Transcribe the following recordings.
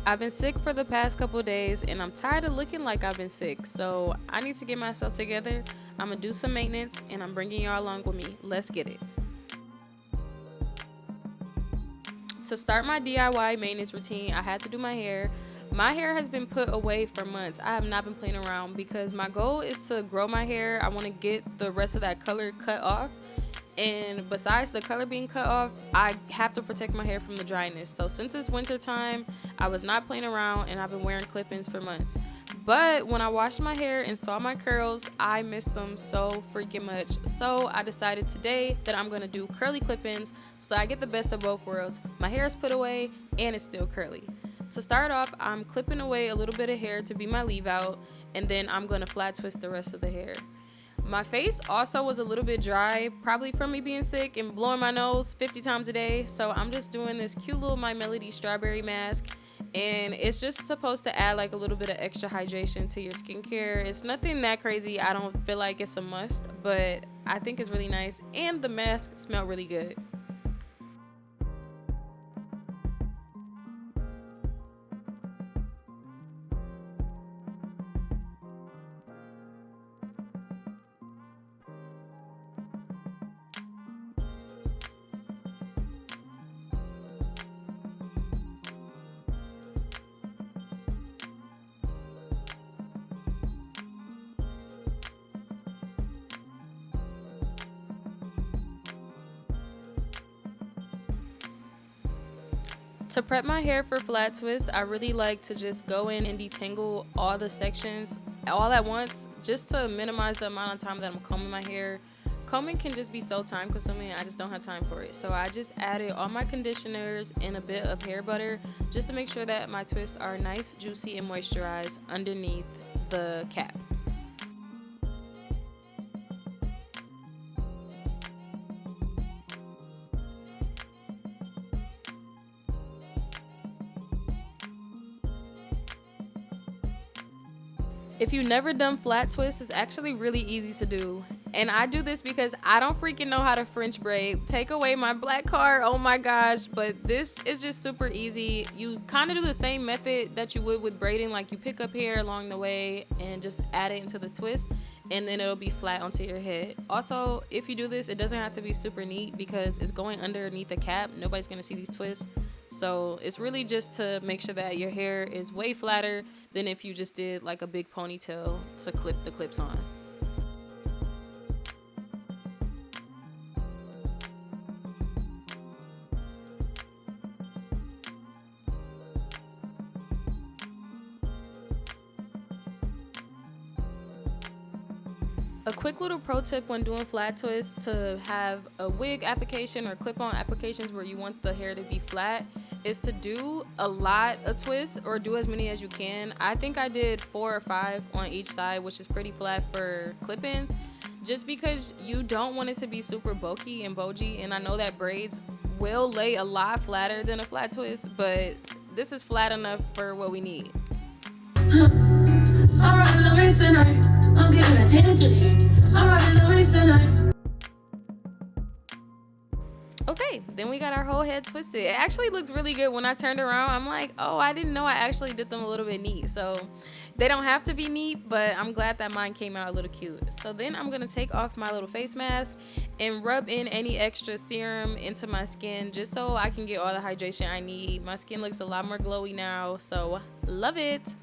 I've been sick for the past couple days and I'm tired of looking like I've been sick, so I need to get myself together. I'm gonna do some maintenance and I'm bringing y'all along with me. Let's get it. To start my DIY maintenance routine, I had to do my hair. My hair has been put away for months. I have not been playing around because my goal is to grow my hair. I want to get the rest of that color cut off. And besides the color being cut off, I have to protect my hair from the dryness. So since it's winter time, I was not playing around and I've been wearing clip-ins for months. But when I washed my hair and saw my curls, I missed them so freaking much. So I decided today that I'm gonna do curly clip-ins so that I get the best of both worlds. My hair is put away and it's still curly. To start off, I'm clipping away a little bit of hair to be my leave out, and then I'm gonna flat twist the rest of the hair. My face also was a little bit dry, probably from me being sick and blowing my nose 50 times a day. So I'm just doing this cute little My Melody strawberry mask. And it's just supposed to add like a little bit of extra hydration to your skincare. It's nothing that crazy. I don't feel like it's a must, but I think it's really nice. And the mask smelled really good. To prep my hair for flat twists, I really like to just go in and detangle all the sections all at once just to minimize the amount of time that I'm combing my hair. Combing can just be so time consuming, I just don't have time for it. So I just added all my conditioners and a bit of hair butter just to make sure that my twists are nice, juicy, and moisturized underneath the cap. If you've never done flat twists, it's actually really easy to do. And I do this because I don't freaking know how to French braid. Take away my black card, oh my gosh. But this is just super easy. You kind of do the same method that you would with braiding. Like you pick up hair along the way and just add it into the twist. And then it'll be flat onto your head. Also, if you do this, it doesn't have to be super neat because it's going underneath the cap. Nobody's going to see these twists. So it's really just to make sure that your hair is way flatter than if you just did like a big ponytail to clip the clips on. A quick little pro tip when doing flat twists to have a wig application or clip-on applications where you want the hair to be flat is to do a lot of twists or do as many as you can. I think I did 4 or 5 on each side, which is pretty flat for clip-ins, just because you don't want it to be super bulky and bulgy. And I know that braids will lay a lot flatter than a flat twist, but this is flat enough for what we need. I'm getting a 10 today. Okay, then we got our whole head twisted. It actually looks really good. When I turned around, I'm like, oh, I didn't know I actually did them a little bit neat. So they don't have to be neat, but I'm glad that mine came out a little cute. So then I'm gonna take off my little face mask and rub in any extra serum into my skin just so I can get all the hydration I need. My skin looks a lot more glowy now, so love it.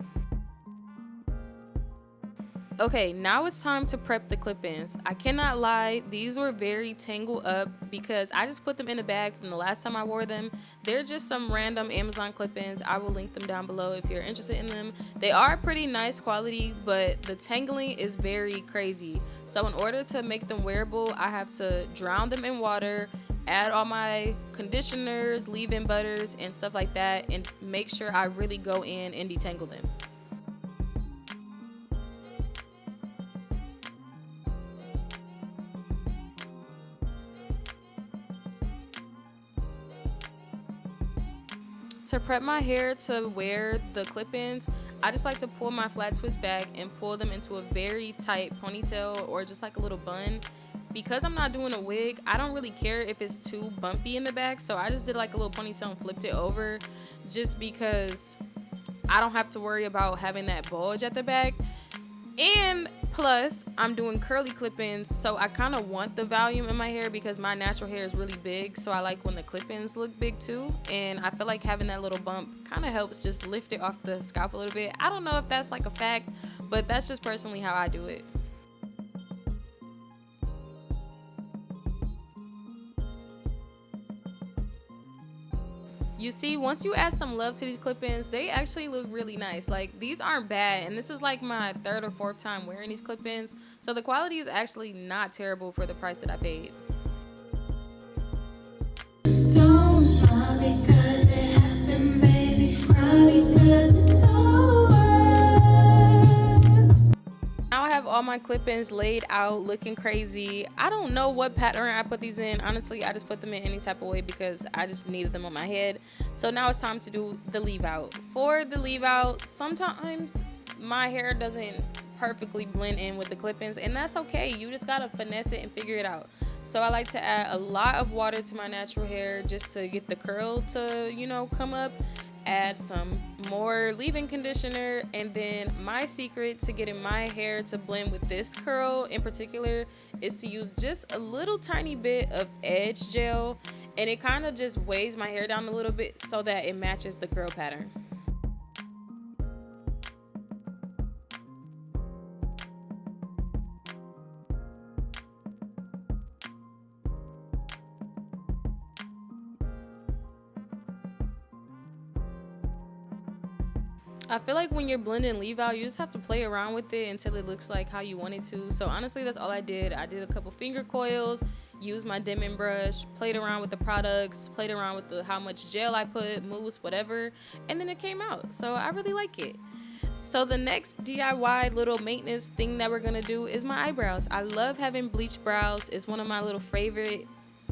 Okay, now it's time to prep the clip-ins. I cannot lie, these were very tangled up because I just put them in a bag from the last time I wore them. They're just some random Amazon clip-ins. I will link them down below if you're interested in them. They are pretty nice quality, but the tangling is very crazy. So in order to make them wearable, I have to drown them in water, add all my conditioners, leave-in butters, and stuff like that, and make sure I really go in and detangle them. To prep my hair to wear the clip-ins, I just like to pull my flat twist back and pull them into a very tight ponytail or just like a little bun. Because I'm not doing a wig, I don't really care if it's too bumpy in the back, so I just did like a little ponytail and flipped it over just because I don't have to worry about having that bulge at the back. And plus, I'm doing curly clip-ins, so I kind of want the volume in my hair because my natural hair is really big, so I like when the clip-ins look big too. And I feel like having that little bump kind of helps just lift it off the scalp a little bit. I don't know if that's like a fact, but that's just personally how I do it. You see, once you add some love to these clip-ins, they actually look really nice. Like, these aren't bad, and this is like my third or fourth time wearing these clip-ins, so the quality is actually not terrible for the price that I paid. Don't smile because it happened, baby. Cry because it's over. Now I have all my clip-ins laid out looking crazy. I don't know what pattern I put these in. Honestly, I just put them in any type of way because I just needed them on my head. So now it's time to do the leave out. For the leave out, sometimes my hair doesn't perfectly blend in with the clip-ins, and that's okay. You just gotta finesse it and figure it out. So I like to add a lot of water to my natural hair just to get the curl to, you know, come up. Add some more leave-in conditioner, and then my secret to getting my hair to blend with this curl in particular is to use just a little tiny bit of edge gel, and it kind of just weighs my hair down a little bit so that it matches the curl pattern. I feel like when you're blending leave out, you just have to play around with it until it looks like how you want it to. So honestly, that's all I did. I did a couple finger coils, used my Denman brush, played around with the products, played around with how much gel I put, mousse, whatever, and then it came out. So I really like it. So the next DIY little maintenance thing that we're gonna do is my eyebrows. I love having bleached brows. It's one of my little favorite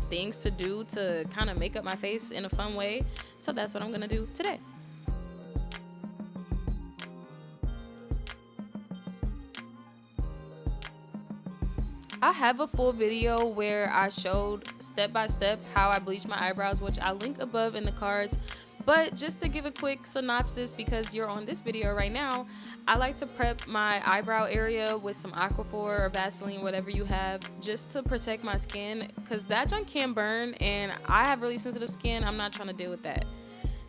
things to do to kind of make up my face in a fun way. So that's what I'm gonna do today. I have a full video where I showed step by step how I bleach my eyebrows, which I'll link above in the cards. But just to give a quick synopsis, because you're on this video right now, I like to prep my eyebrow area with some Aquaphor or Vaseline, whatever you have, just to protect my skin, because that junk can burn, and I have really sensitive skin. I'm not trying to deal with that.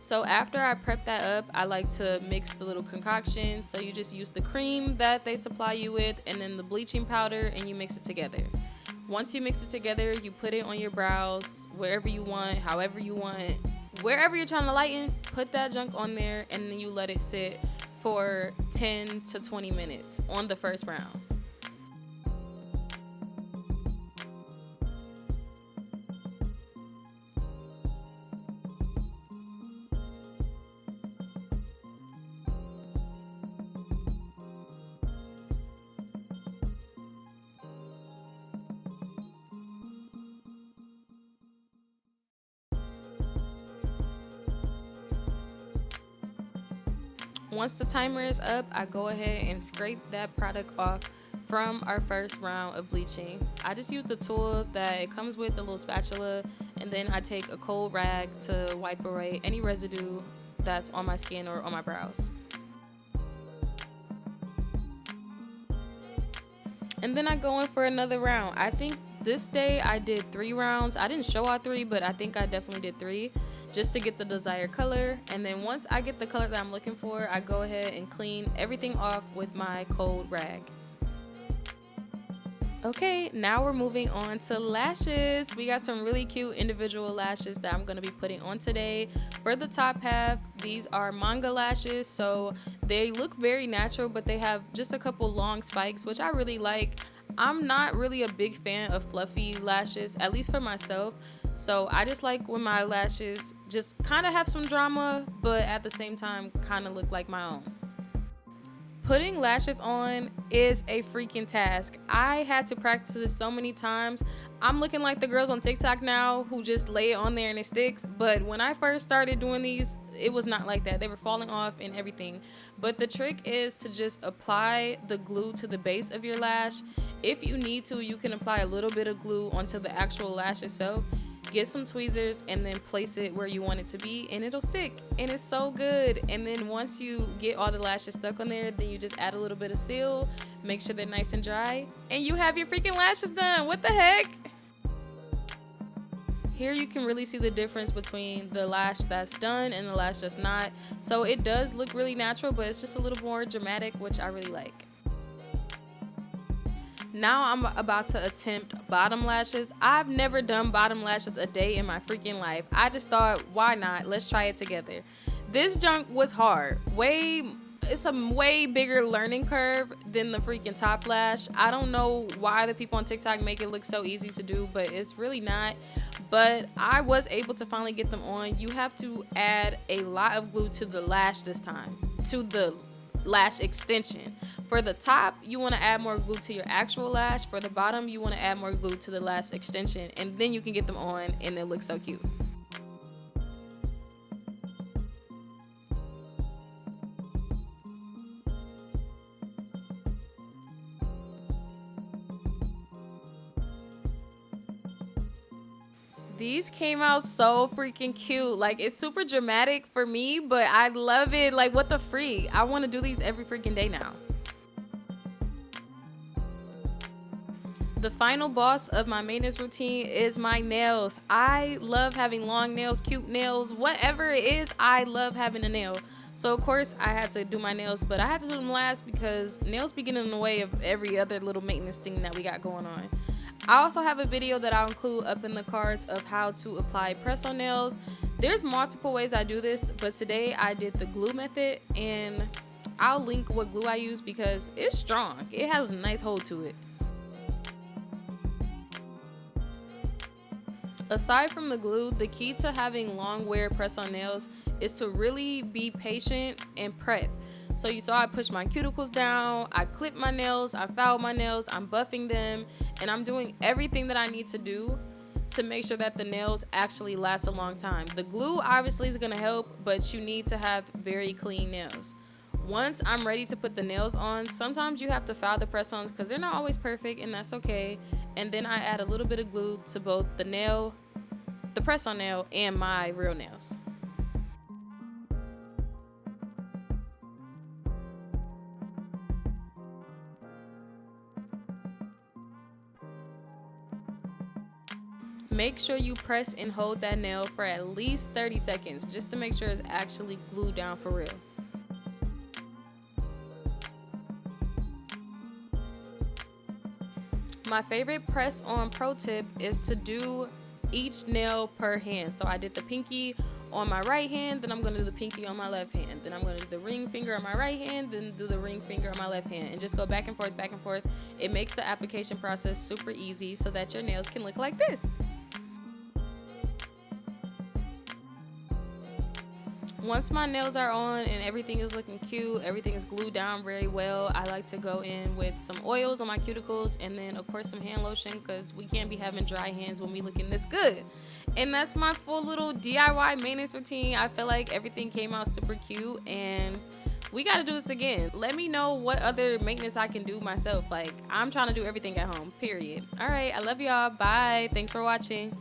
So after I prep that up, I like to mix the little concoction. So you just use the cream that they supply you with and then the bleaching powder, and you mix it together. Once you mix it together, you put it on your brows wherever you want, however you want. Wherever you're trying to lighten, put that junk on there, and then you let it sit for 10 to 20 minutes on the first round. Once the timer is up, I go ahead and scrape that product off from our first round of bleaching. I just use the tool that it comes with, the little spatula, and then I take a cold rag to wipe away any residue that's on my skin or on my brows. And then I go in for another round. I think this day I did 3 rounds. I didn't show all 3, but I think I definitely did 3 just to get the desired color. And then once I get the color that I'm looking for, I go ahead and clean everything off with my cold rag. Okay, now we're moving on to lashes. We got some really cute individual lashes that I'm going to be putting on today. For the top half, these are manga lashes, so they look very natural, but they have just a couple long spikes, which I really like. I'm not really a big fan of fluffy lashes, at least for myself. So I just like when my lashes just kind of have some drama, but at the same time kind of look like my own. Putting lashes on is a freaking task. I had to practice this so many times. I'm looking like the girls on TikTok now who just lay it on there and it sticks. But when I first started doing these, it was not like that. They were falling off and everything. But the trick is to just apply the glue to the base of your lash. If you need to, you can apply a little bit of glue onto the actual lash itself. get some tweezers and then place it where you want it to be, and it'll stick, and it's so good. And then once you get all the lashes stuck on there, then you just add a little bit of seal, make sure they're nice and dry, and you have your freaking lashes done. What the heck? Here you can really see the difference between the lash that's done and the lash that's not. So it does look really natural, but it's just a little more dramatic, which I really like. Now I'm about to attempt bottom lashes. I've never done bottom lashes a day in my freaking life. I just thought, why not? Let's try it together. This junk was hard. It's a way bigger learning curve than the freaking top lash. I don't know why the people on TikTok make it look so easy to do, but it's really not. But I was able to finally get them on. You have to add a lot of glue to the lash this time, to the lash extension. For the top, you want to add more glue to your actual lash. For the bottom, you want to add more glue to the lash extension, and then you can get them on and they look so cute. These came out so freaking cute. Like, it's super dramatic for me, but I love it. Like, what the freak? I want to do these every freaking day now. The final boss of my maintenance routine is my nails. I love having long nails, cute nails, whatever it is, I love having a nail. So of course I had to do my nails, but I had to do them last because nails be getting in the way of every other little maintenance thing that we got going on. I also have a video that I'll include up in the cards of how to apply press-on nails. There's multiple ways I do this, but today I did the glue method, and I'll link what glue I use because it's strong. It has a nice hold to it. Aside from the glue, the key to having long wear press-on nails is to really be patient and prep. So you saw I pushed my cuticles down, I clipped my nails, I filed my nails, I'm buffing them, and I'm doing everything that I need to do to make sure that the nails actually last a long time. The glue obviously is gonna help, but you need to have very clean nails. Once I'm ready to put the nails on, sometimes you have to file the press-ons because they're not always perfect, and that's okay. And then I add a little bit of glue to both the press-on nail, and my real nails. Make sure you press and hold that nail for at least 30 seconds just to make sure it's actually glued down for real. My favorite press on pro tip is to do each nail per hand. So I did the pinky on my right hand, then I'm going to do the pinky on my left hand, then I'm going to do the ring finger on my right hand, then do the ring finger on my left hand, and just go back and forth, back and forth. It makes the application process super easy so that your nails can look like this. Once my nails are on and everything is looking cute, everything is glued down very well, I like to go in with some oils on my cuticles, and then of course some hand lotion, because we can't be having dry hands when we looking this good. And that's my full little DIY maintenance routine. I feel like everything came out super cute, and we got to do this again. Let me know what other maintenance I can do myself. Like, I'm trying to do everything at home, period. All right, I love y'all. Bye. Thanks for watching.